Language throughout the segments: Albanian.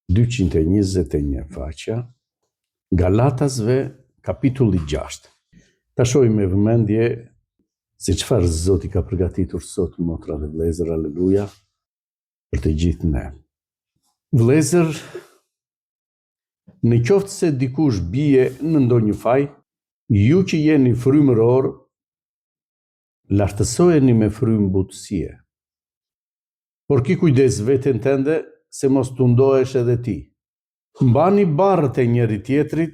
221 faqja, Galatasve, kapitulli 6. Ta shohim me vëmendje se çfarë Zoti ka përgatitur sot, motra dhe vëllezër, aleluja, për të gjithë ne. Vëllezër, në qoftë se dikush bie në ndonjë faj, ju që jeni frymëror, lartësojeni me frymë butësie. Por ki kujdes veten tënde se mos të ndohesh edhe ti. Mbani barrët e njëri tjetrit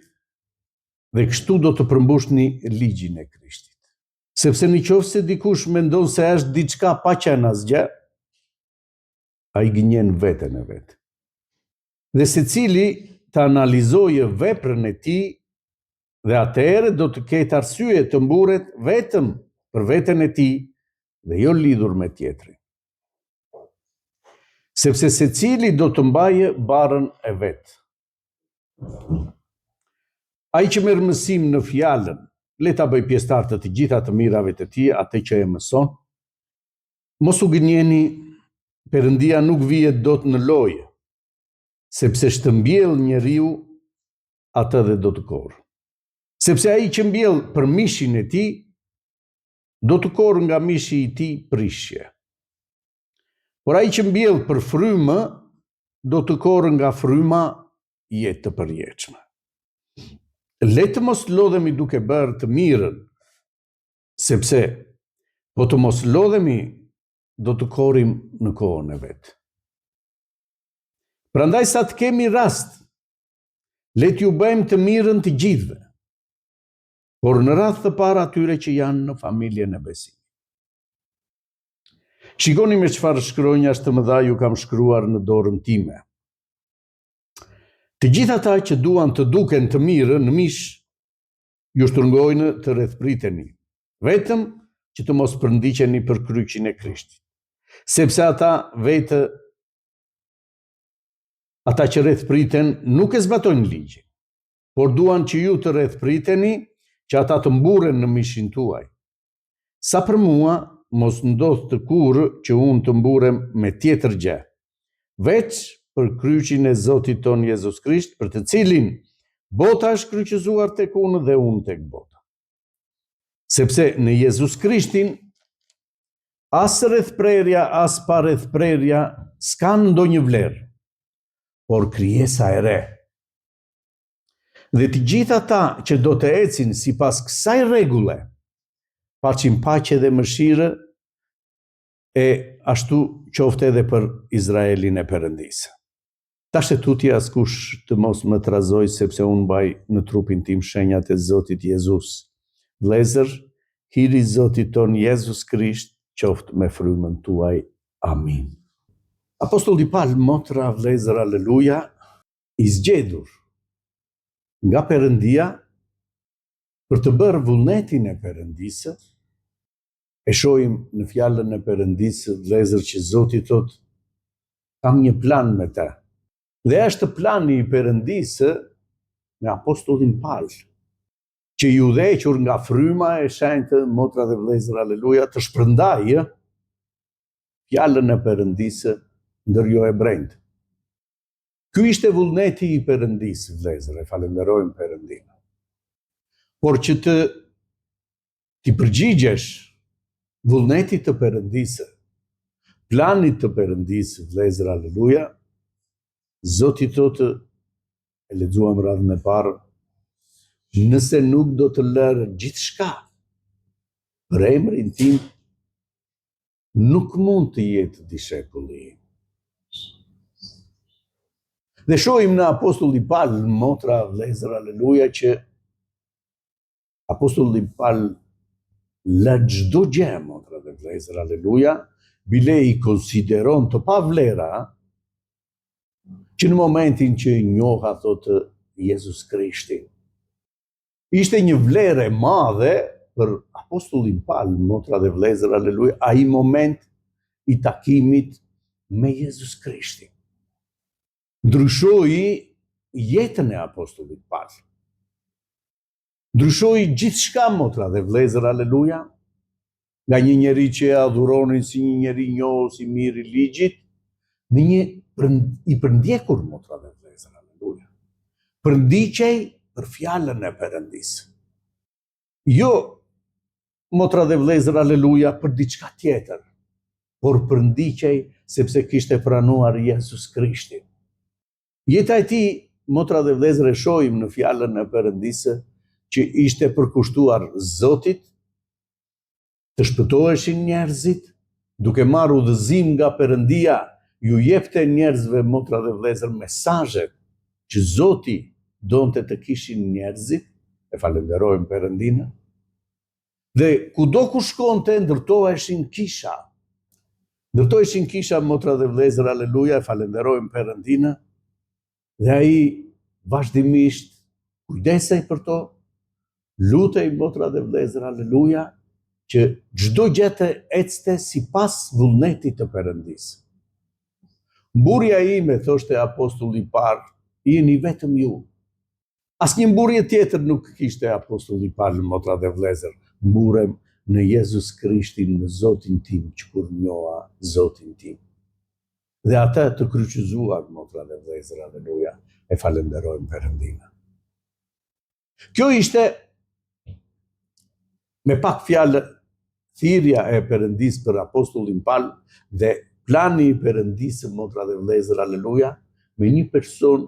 dhe kështu do të përmbushni ligjin e Krishtit. Sepse në qoftë se dikush mendon se është diçka pa qenë asgjë, ai gënjen veten e vet. Dhe secili të analizojë veprën e tij dhe atëherë do të ketë arsye të mburet vetëm për veten e tij dhe jo lidhur me tjetrin. Sepse secili do të mbajë barrën e vet. Ai që merr mësim në fjalën, le ta bëj pjesëtar të gjitha të mirave të tij, atë që e mëson. Mos u gënjeni, Perëndia nuk vihet dot në lojë, sepse shtëmbjell njeriu atë dhe do të korrë. Sepse ai që mbjell për mishin e tij, do të korrë nga mishi i tij prishje. Por ai që mbjell për frymë, do të korrë nga fryma jetë të përjetshme. Le të mos lodhemi duke bërë të mirën, sepse po të mos lodhemi, do të korrim në kohën e vet. Prandaj sa të kemi rast, le t'ju bëjmë të mirën të gjithëve, por në radhë të parë atyre që janë në familjen e besimit. Shikoni me çfarë shkronjash të mëdha ju kam shkruar në dorën time. Të gjithë ata që duan të duken të mirë në mish, ju shtrëngojnë të rrethpriteni, vetëm që të mos përndiqeni për kryqin e Krishtit. Sepse ata që rrethpriten nuk e zbatojnë ligjin, por duan që ju të rrethpriteni që ata të mburen në mishin tuaj. Sa për mua, mos ndodh të kurrë që unë të mburem me tjetër gjë, veç për kryqin e Zotit ton Jezus Krisht, për të cilin bota është kryqëzuar tek unë dhe unë tek bota. Sepse në Jezus Krishtin, as rrethprerja, as pa rrethprerja s'kan ndonjë vlerë, por krijesa e re. Dhe të gjithë ata që do të ecin sipas kësaj rregulle, paqin paqe dhe mëshirë, e ashtu qoftë edhe për Izraelin e Perëndisë. Tash e tutje askush të mos më trazoj, sepse unë mbaj në trupin tim shenjat e Zotit Jezus. Vëllezër, hiri i Zotit ton Jezus Krisht qoftë me frymën tuaj. Amin. Apostolli Paul, motra, vëllezër, aleluja, i zgjedhur nga Perëndia për të bërë vullnetin e Perëndisë. E shohim në fjalën e Perëndisë, vëllezër, që Zoti thot, kam një plan me të. Dhe është plani i Perëndisë me apostollin Paul, që i udhëhequr nga fryma e shenjtë, motra dhe vëllezër, aleluja, të shpërndajë fjalën e Perëndisë ndër jo hebrejt. Ky ishte vullneti i Perëndisë, vëllezër, e falenderojmë Perëndinë. Por që ti përgjigjesh vullnetit të Perëndisë, planit të Perëndisë, vëllezër, aleluja, Zoti thotë, e lexuam radhën e parë, nëse nuk do të lërë gjithçka për emrin tim, nuk mund të jetë dishekulli. Dhe shohim në apostulli Paul, motra, vëllezër, aleluja, që apostulli Paul lë çdo gjë, motra dhe vëllezër, aleluja, bile i konsideron të pavlera, që në momentin që i njoha, thotë, Jezus Krishtin. Ishte një vlerë e madhe për apostullin Paul, motra dhe vëllezër, aleluja, ai moment i takimit me Jezus Krishtin. Ndryshoi jetën e apostullit Paul. Ndryshoi gjithçka, motra dhe vëllezër, aleluja, nga një njeri që e adhuronin si një njeri njohës i mirë i ligjit, në një i përndjekur, motra dhe vëllezër. përndiqej për fjalën e Perëndisë. Jo, motra dhe vëllezër, aleluja, për diçka tjetër, por përndiqej sepse kishte pranuar Jezus Krishtin. Jeta e tij, motra dhe vëllezër, e shohim në fjalën e Perëndisë që ishte përkushtuar Zotit, të shpëtoheshin njerëzit, duke marrë udhëzim nga Perëndia, ju jepte njerëzve, motra dhe vëllezër, mesazhet që Zoti donte të kishin njerëzit, e falenderojmë Perëndinë. Dhe kudo ku shkonte, ndërtoheshin kisha. Ndërtoheshin kisha, motra dhe vëllezër, aleluja, e falenderojmë Perëndinë. Dhe ai vazhdimisht kujdesej për to, lutej, motra dhe vëllezër, aleluja, që çdo gjë të ecte sipas vullnetit të Perëndisë. Mburja ime, thoshte apostulli i parë, jeni vetëm ju. Asnjë mburje tjetër nuk kishte apostulli i parë, motra dhe vëllezër. Mburem në Jezus Krishtin, në Zotin tim, që kur njoha Zotin tim. Dhe ata të kryqëzuar, motra dhe vëllezër, aleluja, e falenderojmë Perëndinë. Kjo ishte, me pak fjalë, thirrja e Perëndisë për apostullin Paul dhe plani i Perëndisë, motra dhe vëllezër, aleluja, me një person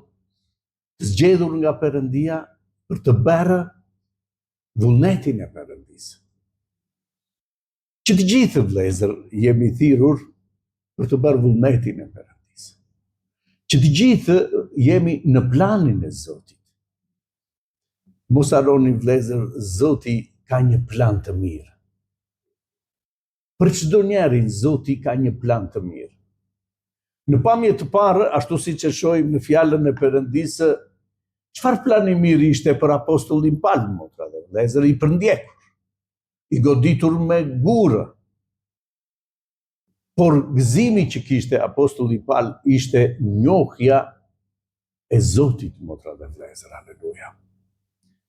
të zgjedhur nga Perëndia për të bërë vullnetin e Perëndisë. Që të gjithë, vëllezër, jemi thirrur për të bërë vullnetin e Perëndisë. Që të gjithë jemi në planin e Zotit. Mos harroni, vëllezër, Zoti ka një plan të mirë. Për çdo njerin, Zoti ka një plan të mirë. Në pamje të parë, ashtu siç e shohim në fjalën e Perëndisë, çfarë plani mirë ishte për apostullin Paul, motra dhe vëllezër, i përndjekur, i goditur me gurë. Por gëzimi që kishte apostulli Paul ishte njohja e Zotit, motra dhe vëllezër, aleluja.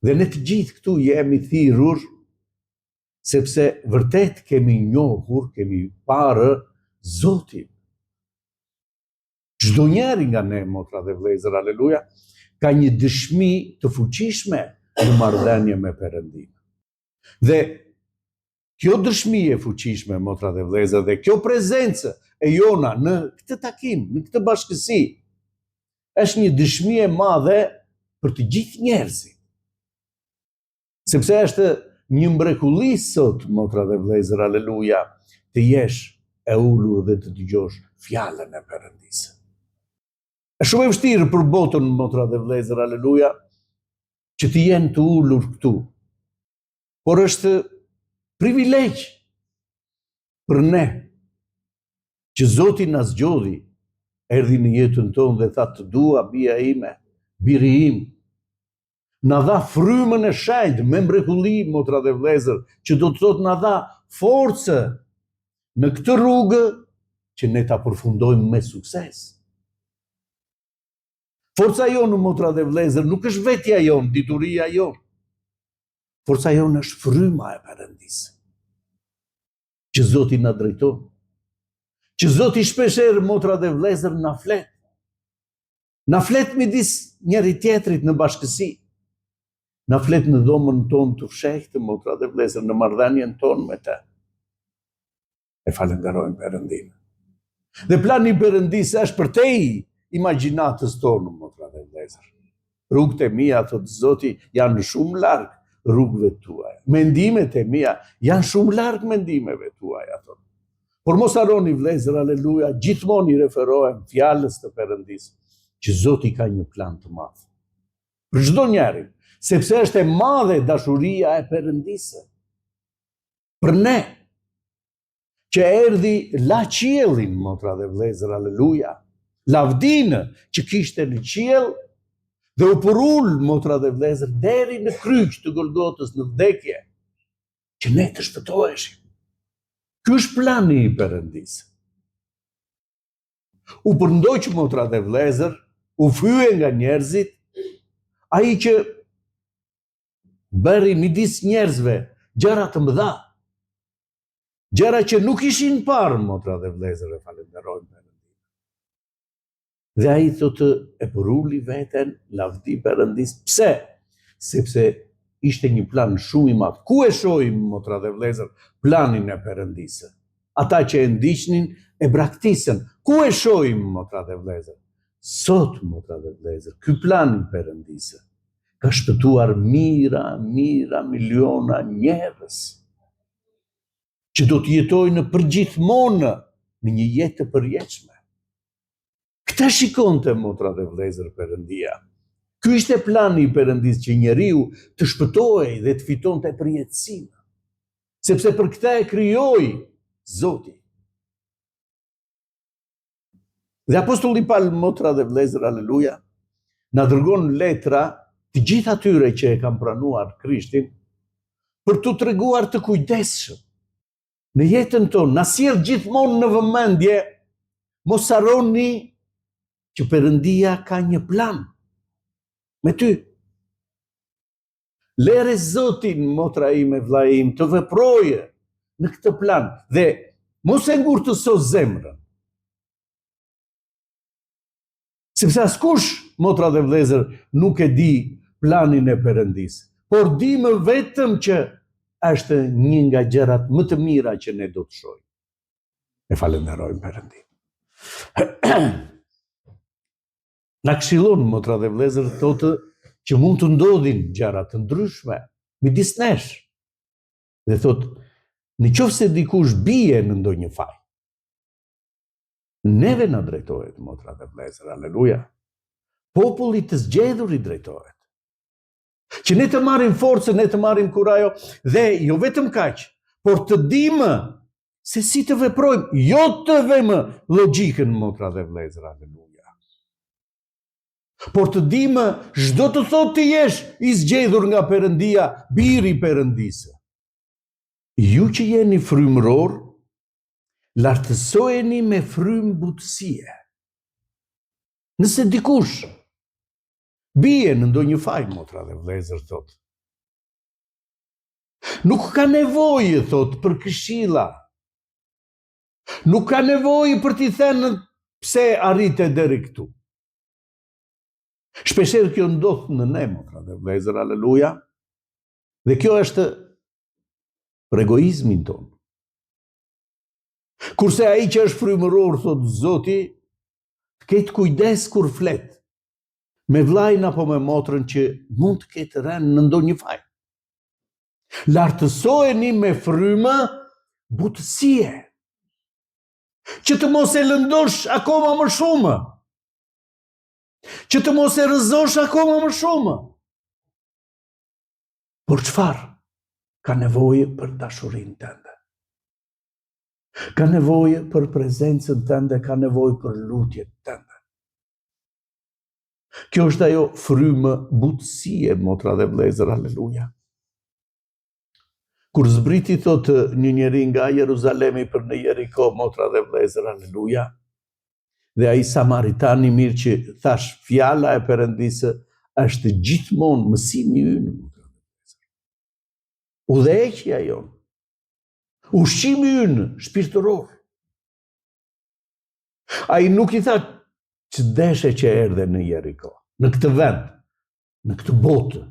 Dhe ne të gjithë këtu jemi thirrur, sepse vërtet kemi njohur, kemi parë Zotin. Çdo njeri nga ne, motra dhe vëllezër, aleluja, ka një dëshmi të fuqishme në marrëdhënie me Perëndinë. Dhe kjo dëshmi e fuqishme, motra dhe vëllezër, dhe kjo prezencë e jona në këtë takim, në këtë bashkësi, është një dëshmi e madhe për të gjithë njerëzit. Sepse është një mrekulli sot, motra dhe vëllezër, aleluja, të jesh e ulur dhe të dëgjosh fjalën e Perëndisë. Është shumë e vështirë për botën, motra dhe vëllezër, aleluja, që të jenë të ulur këtu. Por është privilegj për ne që Zoti na zgjodhi, erdhi në jetën tonë dhe tha, të dua, bia ime, biri im. Na dha frymën e shenjtë me mrekulli, motra dhe vëllezër, që do të thotë na dha forcë në këtë rrugë që ne ta përfundojmë me sukses. Forca jonë, motra dhe vëllezër, nuk është vetja jonë, dituria jonë. Forca jonë është fryma e Perëndisë. Që Zoti na drejton. Që Zoti shpeshherë, motra dhe vëllezër, na flet. Na flet midis njëri tjetrit në bashkësi. Na flet në dhomën tonë të fshehtë, motra dhe vëllezër, në marrëdhënien tonë me të. E falenderojmë Perëndinë. Dhe plani i Perëndisë është për te imagjinatës tonë, motra dhe vëllezër. Rrugët e mia, thotë Zoti, janë shumë larg rrugëve tuaja. Mendimet e mia janë shumë larg mendimeve tuaja, thotë. Por mos harroni, vëllezër, aleluja, gjithmonë i referohem fjalës të Perëndisë, që Zoti ka një plan të madh. Për çdo njerin, sepse është e madhe dashuria e Perëndisë. Për ne, që erdhi la qiellin, motra dhe vëllezër, aleluja, lavdinë që kishte në qiell, dhe u përull, motra dhe vëllezër, deri në kryq të Golgotës, në vdekje, që ne të shpëtoheshim. Ky është plani i Perëndisë. U përndoq, motra dhe vëllezër, u fye nga njerëzit, ai që bëri midis njerëzve gjëra të mëdha, gjëra që nuk ishin parë, motra dhe vëllezër, e falenderojmë Perëndin. Dhe ai thotë e përulli veten, lavdi Perëndis. Pse? Sepse ishte një plan shumë i madh. Ku e shohim, motra dhe vëllezër, planin e Perëndisë? Ata që e ndiqnin e braktisën. Ku e shohim, motra dhe vëllezër? Sot, motra dhe vëllezër, ky plan i Perëndisë ka shpëtuar mira miliona njerëz që do të jetojnë përgjithmonë në një jetë të përjetshme. Këta shikonte, motra dhe vëllezër, Perëndia. Ky ishte plani i Perëndisë, që njeriu të shpëtohej dhe të fitonte përjetësinë. Sepse për këtë e krijoi Zoti. Dhe apostulli Paul, motra dhe vëllezër, aleluja, na dërgon letra të gjithë atyre që e kanë pranuar Krishtin për t'u treguar të kujdesshëm në jetën tonë. Na sjell gjithmonë në vëmendje, mos harroni që Perëndia ka një plan me ty. Lere Zotin, motra ime, vlla im, të veproje në këtë plan dhe mos e ngurtëso zemrën. Sepse askush, motra dhe vëllezër, nuk e di planin e Perëndisë, por di më vetëm që është një nga gjërat më të mira që ne do të shohim. E falenderojmë Perëndin. Na këshillon, motra dhe vëllezër, thotë që mund të ndodhin gjëra të ndryshme midis nesh. Dhe thotë, nëse dikush bie në ndonjë faj, neve na drejtohet, motra dhe vëllezër, aleluja. Populli të zgjedhur i drejtohet. Që ne të marrim forcën, ne të marrim kurajo, dhe jo vetëm kaq, por të dimë se si të veprojmë, jo të vëmë logjikën, motra dhe vëllezër, aleluja. Por të dimë, çdo të thotë të jesh i zgjedhur nga Perëndia, biri i Perëndisë. Ju që jeni frymëror, lartësojeni me frymë butësie. Nëse dikush bie në ndonjë faj, motra dhe vëllezër, thotë, nuk ka nevojë, thotë, për këshilla. Nuk ka nevojë për t'i thënë pse arrite deri këtu. Shpeshherë kjo ndodh në ne, motra dhe vëllezër, aleluja. Dhe kjo është për egoizmin tonë. Kurse ai që është frymëror, thotë Zoti, të ketë kujdes kur flet me vllajin apo me motrën që mund të ketë rënë në ndonjë faj. Lartësoheni me frymë butësie, që të mos e lëndosh akoma më shumë, që të mos e rrëzosh akoma më shumë. Por çfarë? Ka nevojë për dashurinë tënde. Ka nevojë për prezencën tënde, ka nevojë për lutjet tënde. Kjo është ajo frymë butësie, motra dhe vëllezër, aleluja. Kur zbriti, thotë, një njeri nga Jeruzalemi për në Jeriko, motra dhe vëllezër, aleluja, dhe ai samaritani mirë që thash, fjala e Perëndisë është gjithmonë mësimi ynë, motra dhe vëllezër. Udhëheqja jonë, ushqimi ynë shpirtëror. Ai nuk i tha që deshe që erdhe në Jeriko, në këtë vend, në këtë botë.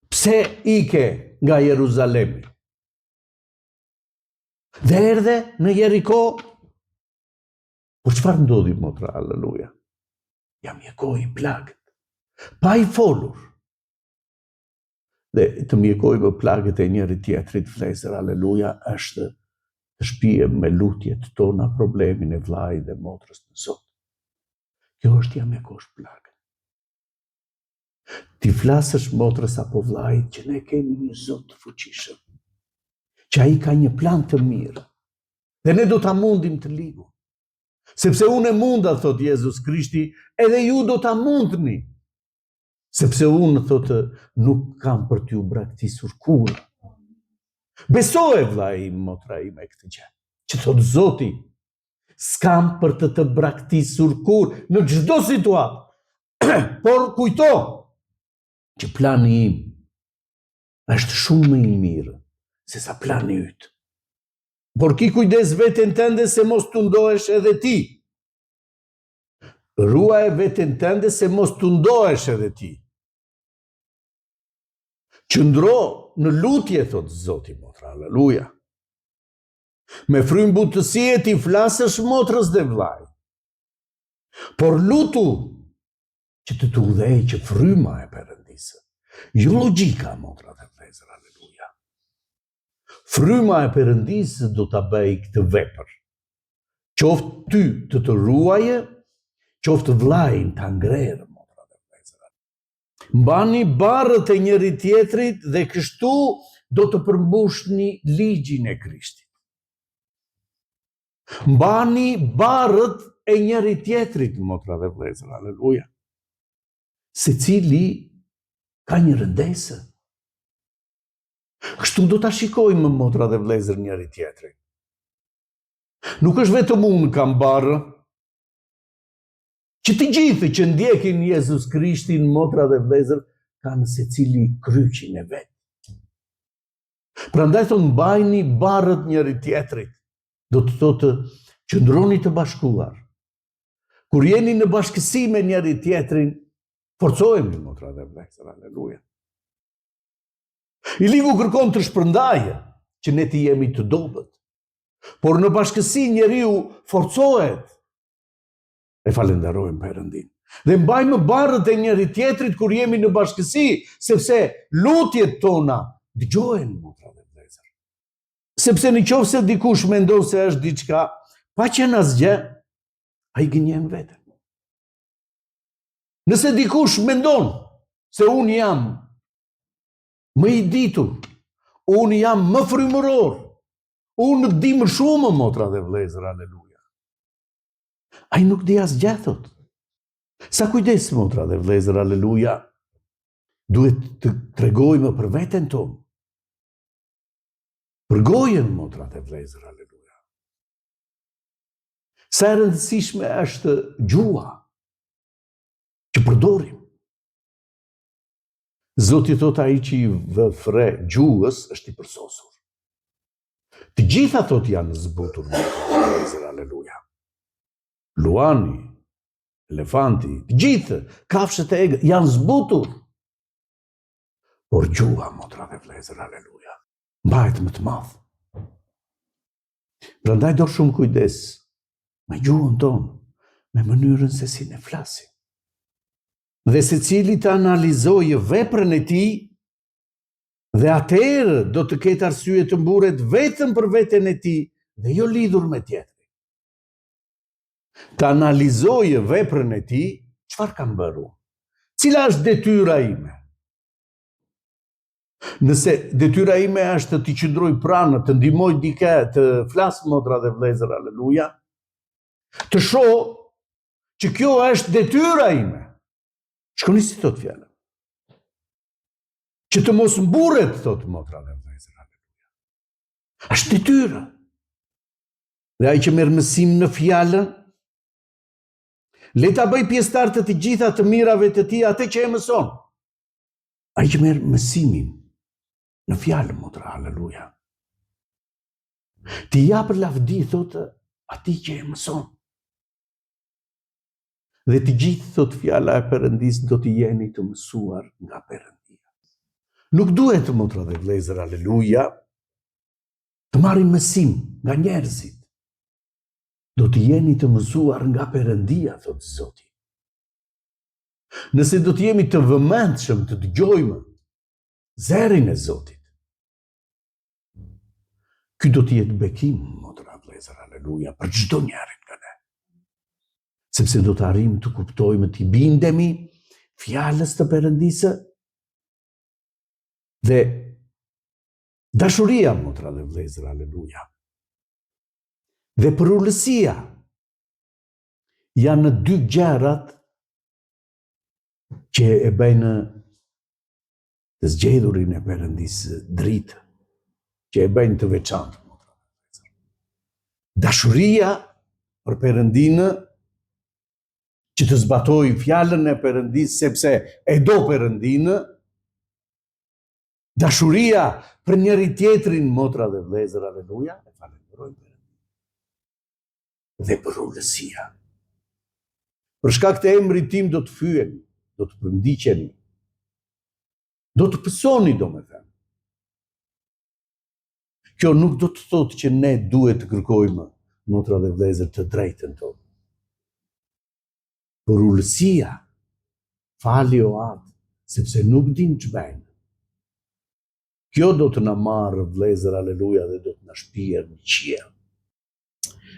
Pse ike nga Jeruzalemi? Dhe erdhe në Jeriko. Por çfarë ndodhi, motra, aleluja? Ja mjekoi plagët, pa i folur. Dhe të mjekojmë plagët e njëri tjetrit, vëllezër, aleluja, është të shpijem me lutjet tona problemin e vllajit dhe motrës në Zot. Kjo është ja mjekosh plagën. Ti flasësh motrës apo vllajit që ne kemi një Zot të fuqishëm, që ai ka një plan të mirë, dhe ne do ta mundim të ligu. Sepse unë e munda, thot Jezus Krishti, edhe ju do ta mundni. Sepse unë, thotë, nuk kam për t'ju braktisur kur. Besoje, vlla im, motra ime, këtë gjë, që thotë Zoti, s'kam për të braktisur kur, në çdo situatë. Por kujto që plani im është shumë më i mirë se sa plani yt. Por ki kujdes veten tënde se mos të ndohesh edhe ti. ruaje veten tënde se mos të ndohesh edhe ti. Qëndro në lutje, thot Zoti motra, aleluja. Me frymë butësie ti flasësh motrës dhe vllai. Por lutu që të udhëhej që fryma e Perëndisë. Jo logjika, motra dhe vëllezër, aleluja. Fryma e Perëndisë do ta bëj këtë vepër. Qoftë ty të ruaje, qoftë vllajin ta ngrerë, motra dhe vëllezër. Mbani barrët e njëri tjetrit dhe kështu do të përmbushni ligjin e Krishtit. Mbani barrët e njëri tjetrit, motra dhe vëllezër, aleluja. Secili ka një rëndesë. Kështu do ta shikojmë, motra dhe vëllezër, njëri tjetrin. Nuk është vetëm unë kam barë, që të gjithë që ndjekin Jezus Krishtin, motra dhe vëllezër, kanë secili kryqin e vet. Prandaj thonë mbajni barrët njëri tjetrit. Do të thotë qëndroni të bashkuar. Kur jeni në bashkësi me njëri tjetrin, forcohemi, motra dhe vëllezër, aleluja. I ligu kërkon të shpërndaje që ne të jemi të dobët. Por në bashkësi njeriu forcohet. E falenderojmë Perëndin. Dhe mbajmë barrët e njëri tjetrit kur jemi në bashkësi, sepse lutjet tona dëgjohen, motra dhe vëllezër. Sepse nëse dikush mendon se është diçka, pa qenë asgjë, ai gënjen veten. Nëse dikush mendon se unë jam më i ditur, unë jam më frymëror, unë di më shumë, motra dhe vëllezër, aleluja. Ai nuk di asgjë, thot. Sa kujdes, motra dhe vëllezër, aleluja. Duhet të tregojmë për veten tonë. Për gojen, motra dhe vëllezër, aleluja. Sa e rëndësishme është gjua që përdorim. Zoti thot ai që i vëfre gjuhës është i përsosur. Të gjitha thot janë zbutur, aleluja. Luani, elefanti, të gjithë, kafshët e egë janë zbutur. Por gjua, motra dhe vëllezër, aleluja, mbahet më të madh. Prandaj do shumë kujdes me gjuhën tonë, me mënyrën se si ne flasim. Dhe secili të analizojë veprën e tij, dhe atëherë do të ketë arsye të mburet vetëm për veten e tij dhe jo lidhur me tjetrin. Të analizojë veprën e tij, çfarë kam bërë? Cila është detyra ime? Nëse detyra ime është të qëndroj pranë, të ndihmoj dikë, të flas, motra dhe vëllezër, aleluja, të shoh që kjo është detyra ime. Shkoni si thot fjala. Që të mos mburret, thot motra dhe vëllezër, aleluja. Është detyra. Dhe ai që merr mësim në fjalën, le ta bëj pjesëtar të gjitha të mirave të tij atë që e mëson. Ai që merr mësimin në fjalën, motra, aleluja. Ti jap lavdi, thot, atij që e mëson. Dhe të gjithë, thot fjala e Perëndisë, do të jeni të mësuar nga Perëndia. Nuk duhet, motra dhe vëllezër, aleluja, të marrin mësim nga njerëzit. Do të jeni të mësuar nga Perëndia, thot Zoti. Nëse do të jemi të vëmendshëm të dëgjojmë zërin e Zotit, ky do të jetë bekim, motra dhe vëllezër, aleluja, për çdo njeri nga ne. Sepse do të arrijmë të kuptojmë, të bindemi fjalës të Perëndisë dhe dashuria, motra dhe vëllezër, aleluja, dhe përullësia janë dy gjërat që e bëjnë të zgjedhurin e Perëndisë dritë, që e bëjnë të veçantë, motra dhe vëllezër. Dashuria për Perëndinë, që të zbatoj fjalën e Perëndisë sepse e do Perëndinë, dashuria për njëri tjetrin, motra dhe vëllezër, aleluja, e falenderojmë Perëndin. Dhe përullësia. Për shkak të emrit tim do të fyeni, do të përndiqeni, do të pësoni, do me thënë. Kjo nuk do të thotë që ne duhet të kërkojmë, motra dhe vëllezër, të drejtën tonë. Por ullësia, fali o atë, sepse nuk din që bëjnë. Kjo do të na marrë, vëllezër, aleluja, dhe do të na shpijer në qiell.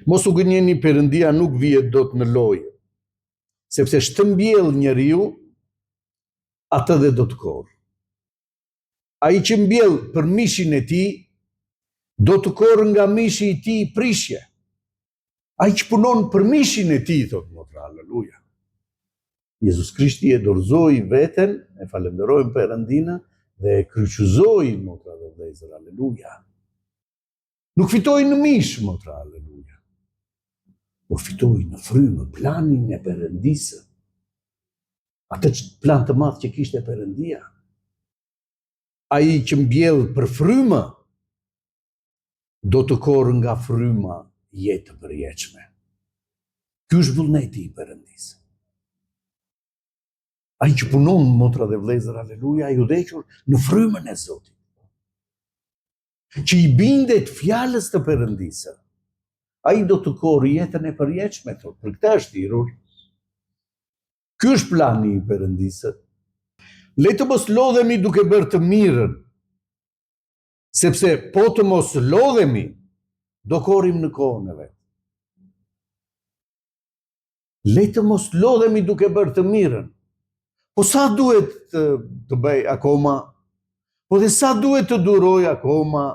Mos u gënjeni, Perëndia nuk vihet dot në lojë, sepse shtëmbjell njeriu, atë dhe do të korrë. Ai që mbjell për mishin e tij, do të korrë nga mishi i tij prishje. Ai që punon për mishin e tij, thot motra, aleluja. Jezus Krishti e dorëzoi veten, e falenderojmë Perëndinë dhe e kryqëzoi, motra dhe vëllezër, aleluja. Nuk fitoi në mish, motra, aleluja. Por fitoi në frymë, planin e Perëndisë. Atë plan të madh që kishte Perëndia. Ai që mbjell për frymë, do të korrë nga fryma jetë të përjetshme. Ky është vullneti i Perëndisë. Ai që punon, motra dhe vëllezër, aleluja, i udhëhequr në frymën e Zotit. Që i bindet fjalës të Perëndisë. Ai do të korrë jetën e përjetshme, thot. Për këtë është thirrur. Ky është plani i Perëndisë. Le të mos lodhemi duke bërë të mirën, sepse po të mos lodhemi, do korrim në kohën e vet. Le të mos lodhemi duke bërë të mirën. Po sa duhet të bëj akoma? Po dhe sa duhet të duroj akoma?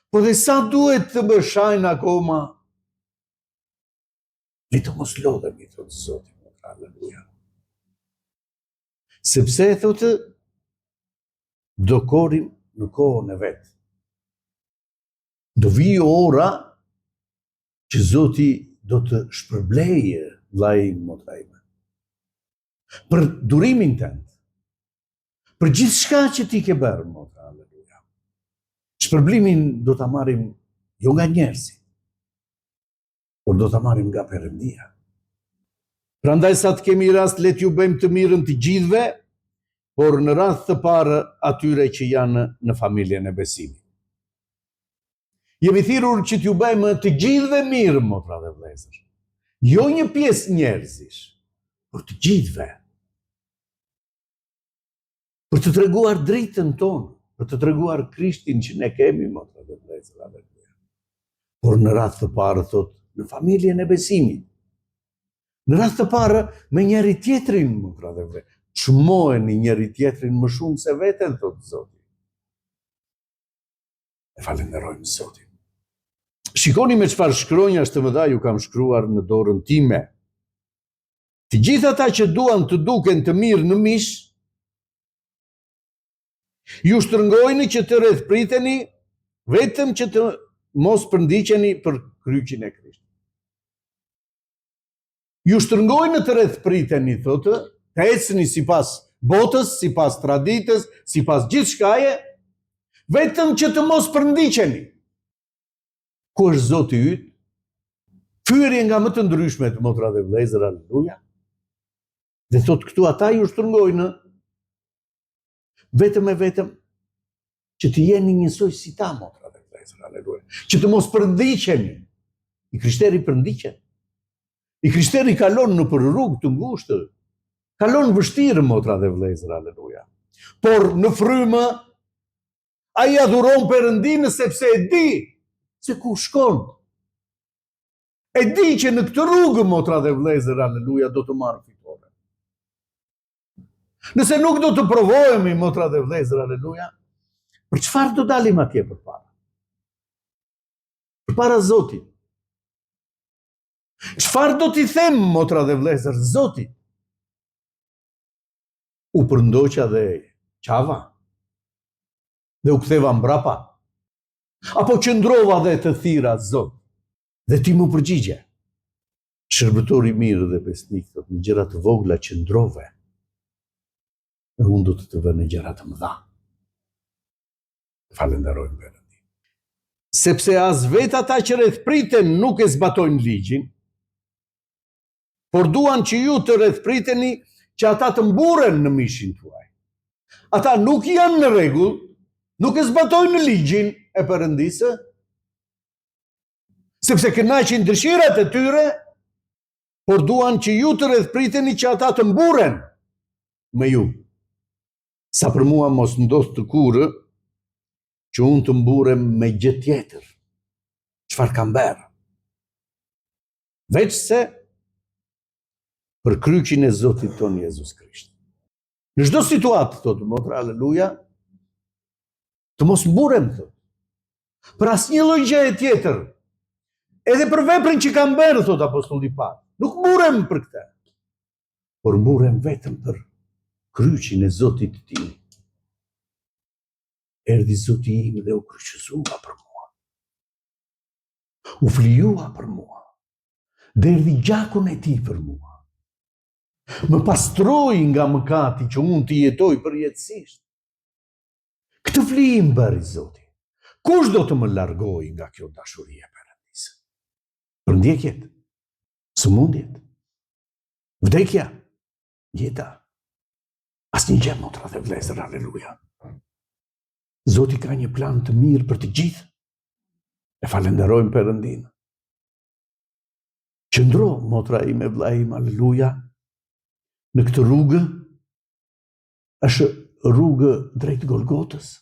Po dhe sa duhet të bëshajnë akoma? Le të mos lodhemi, thotë Zoti, aleluja. Sepse, thotë, do korrim në kohën e vet. Do vijë ora që Zoti do të shpërblejë vllajin, motra ime. Për durimin tënd, për gjithçka që ti ke bërë, motra, aleluja. Shpërblimin do ta marrim jo nga njerëzit, por do ta marrim nga Perëndia. Prandaj sa të kemi rast, le t'ju bëjmë të mirën të gjithëve, por në rast të parë atyre që janë në familjen e besimit. Jemi thirrur që t'ju bëjmë të gjithëve mirë, motra dhe vëllezër. Jo një pjesë njerëzish, por të gjithëve. Për të treguar dritën tonë, për të treguar Krishtin që ne kemi, motra dhe vëllezër, aleluja. Por në rast të parë, thot, në familjen e besimit. Në rast të parë, me njëri tjetrin, motra dhe vëllezër. Çmojeni njëri tjetrin më shumë se veten, thot Zoti. E falenderojmë Zotin. Shikoni me çfarë shkronjash të mëdha ju kam shkruar në dorën time. Të gjithë ata që duan të duken të mirë në mish, ju shtrëngojnë që të rrethpriteni, vetëm që të mos përndiqeni për kryqin e Krishtit. Ju shtrëngojnë të rrethpriteni, thotë, të ecni sipas botës, sipas traditës, sipas gjithçkaje, vetëm që të mos përndiqeni. Ku është Zoti yt? Fyerje nga më të ndryshmet, motra dhe vëllezër, aleluja. Dhe thot këtu ata ju shtrëngojnë vetëm e vetëm që të jeni njësoj si ta, motra dhe vëllezër, aleluja. Që të mos përndiqeni. I krishteri përndiqen. I krishteri kalon në për rrugë të ngushtë. Kalon vështirë, motra dhe vëllezër, aleluja. Por në frymë ai adhuron Perëndinë sepse e di se ku shkon. E di që në këtë rrugë, motra dhe vëllezër, aleluja, do të marrë fitore. Nëse nuk do të provohemi, motra dhe vëllezër, aleluja, për çfarë do dalim atje përpara? Përpara Zotit. Çfarë do t'i them, motra dhe vëllezër, Zotit? U përndoqa dhe qava, dhe u ktheva mbrapa, apo qëndrova dhe të thira Zot, dhe ti më përgjigje. Shërbëtori mirë dhe besnik, thot, në gjëra të vogla qëndrove, dhe unë do të vë në gjëra të mëdha. Falenderojmë Perëndin. Sepse as vetë ata që rrethpriten nuk e zbatojnë ligjin, por duan që ju të rrethpriteni që ata të mburen në mishin tuaj. Ata nuk janë në rregull, nuk e zbatojnë ligjin e Perëndisë, sepse kënaqin dëshirat e tyre, por duan që ju të rrethpriteni që ata të mburen me ju. Sa për mua mos ndodh të kurrë që unë të mburem me gjë tjetër. Çfarë kam bërë? Veç se për kryqin e Zotit ton Jezus Krisht. Në çdo situatë, thotë motra, aleluja, të mos mburem, thotë. Për asnjë lloj gjëje tjetër. Edhe për veprën që kam bërë, thotë apostulli Pavli. Nuk mburem për këtë. Por mburem vetëm për kryqin e Zotit tim. Erdhi Zoti im dhe u kryqëzua për mua. U flijua për mua. Dhe erdhi gjakun e tij për mua. Më pastroi nga mëkati që unë të jetoj përjetësisht. Këtë flijim bëri Zoti. Kush do të më largojë nga kjo dashuri e Perëndisë? Përndjekjet, sëmundjet, vdekja, jeta. Asnjë gjë, motra dhe vëllezër, aleluja. Zoti ka një plan të mirë për të gjithë. E falenderojmë Perëndinë. Qëndro, motra ime, vëlla im, aleluja, në këtë rrugë, është rrugë drejt Golgotës.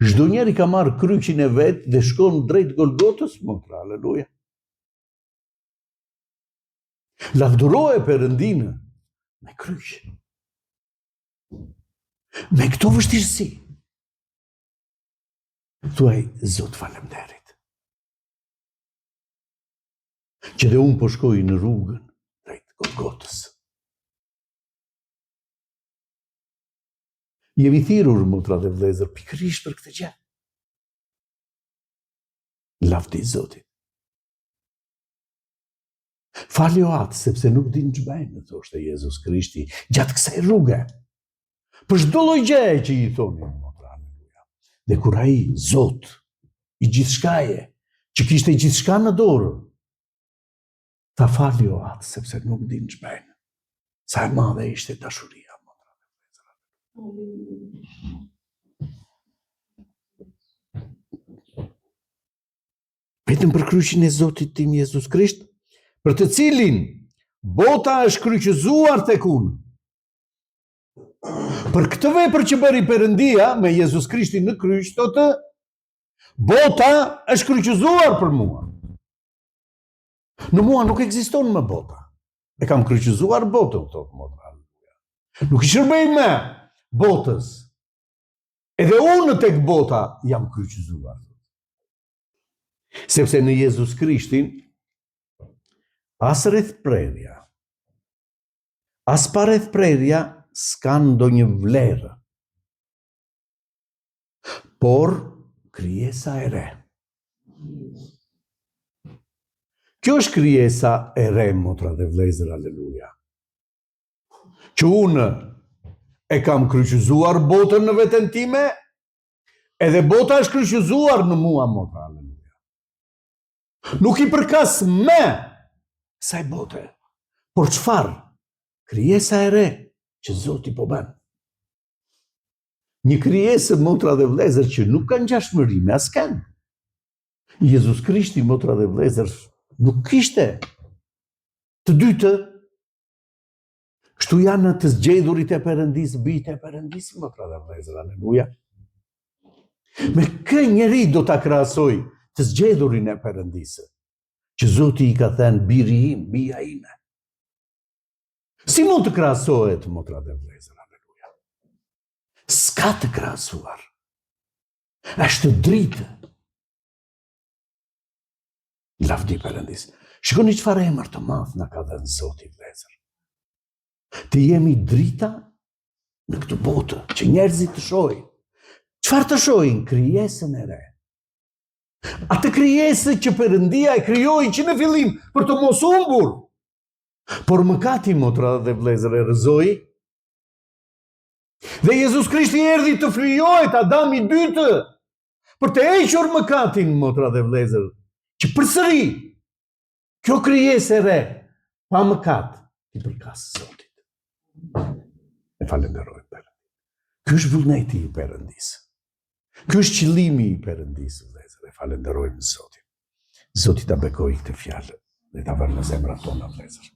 Çdo njeri ka marrë kryqin e vet dhe shkon drejt Golgotës, motra, aleluja. Lavdëroje Perëndinë me kryq. Me këto vështirësi. Thuaj, Zot, faleminderit. Që dhe unë po shkoj në rrugën drejt Golgotës. Jemi thirrur, motra dhe vëllezër, pikërisht për këtë gjë. Lavdi Zotit. Fali o atë, sepse nuk din ç'bëjnë, thoshte Jezus Krishti, gjatë kësaj rruge. Për çdo lloj gjëje që i thonin, motra, aleluja. Dhe kur ai, Zot, i gjithçkaje, që kishte gjithçka në dorë, ta fali o atë, sepse nuk din ç'bëjnë. Sa e madhe ishte dashuria, motra dhe vëllezër. Vetëm për kryqin e Zotit tim Jezus Krisht, për të cilin bota është kryqëzuar tek unë. Për këtë vepër që bëri Perëndia me Jezus Krishtin në kryq, thotë, bota është kryqëzuar për mua. Në mua nuk ekziston më bota. E kam kryqëzuar botën, thotë motra. Nuk i shërbej më botës. Edhe unë tek bota jam kryqëzuar. Sepse në Jezus Krishtin, as rrethprerja, as pa rrethprerja s'ka ndonjë vlerë, por krijesa e re. Kjo është krijesa e re, motra dhe vëllezër, aleluja. Që unë e kam kryqëzuar botën në veten time, edhe bota është kryqëzuar në mua, motra, aleluja. Nuk i përkas me kësaj bote, por çfarë? Krijesa e re që Zoti po bën. Një krijesë, motra dhe vëllezër, që nuk ka ngjashmëri me askën. Jezus Krishti, motra dhe vëllezër, nuk kishte të dytë. Kështu janë të zgjedhurit e Perëndisë, bijtë e Perëndisë, motra dhe vëllezër, aleluja. Me kë njeri do ta krahasoj të zgjedhurin e Perëndisë, që Zoti i ka thënë biri im, bija ime. Si mund të krahasohet, motra dhe vëllezër, aleluja? S'ka të krahasuar. Është dritë. Lavdi Perëndisë. Shikoni çfarë emër të madh na ka dhënë Zoti, vëllezër. Të jemi drita në këtë botë, që njerëzit të shohin. Çfarë të shohin? Krijesën e re. Atë krijesë që Perëndia e krijoi që në fillim për të mos humbur. Por mëkati, motra dhe vëllezër, e rrëzoi. Dhe Jezus Krishti erdhi të flijohet Adami i dytë për të hequr mëkatin, motra dhe vëllezër, që përsëri Kjo krijesë e re, pa mëkat, i përkas Zotit. E falenderoj Perëndin. Ky është vullneti i Perëndisë. Ky është qëllimi i Perëndisë, vëllezër. E falenderojmë Zotin. Zoti ta bekojë këtë fjalë dhe ta vërë në zemrat tona, vëllezër.